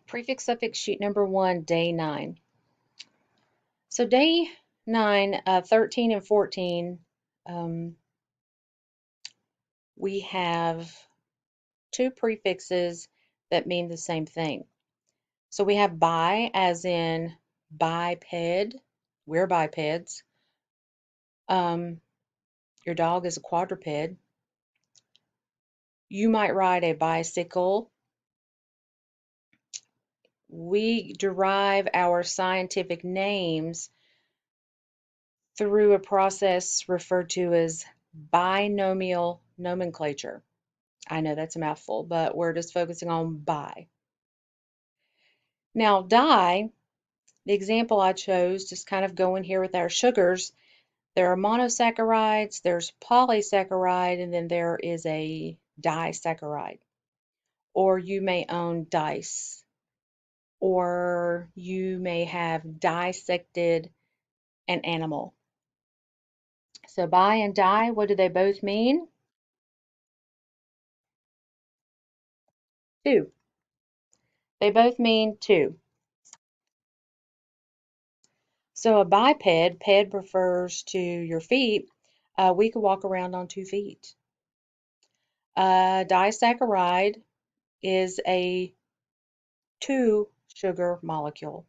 Prefix suffix sheet number 1, day 9. So day 9, 13 and 14, um, we have two prefixes that mean the same thing. So we have bi as in biped, we're bipeds. Your dog is a quadruped. You might ride a bicycle. We derive our scientific names through a process referred to as binomial nomenclature. I know that's a mouthful, but we're just focusing on bi. Now, di, the example I chose, just kind of going here with our sugars, there are monosaccharides, there's polysaccharide, and then there is a disaccharide. Or you may own dice, or you may have dissected an animal. So bi and di, what do they both mean? Two. They both mean two. So a biped, ped refers to your feet. We could walk around on 2 feet. Disaccharide is a two sugar molecule.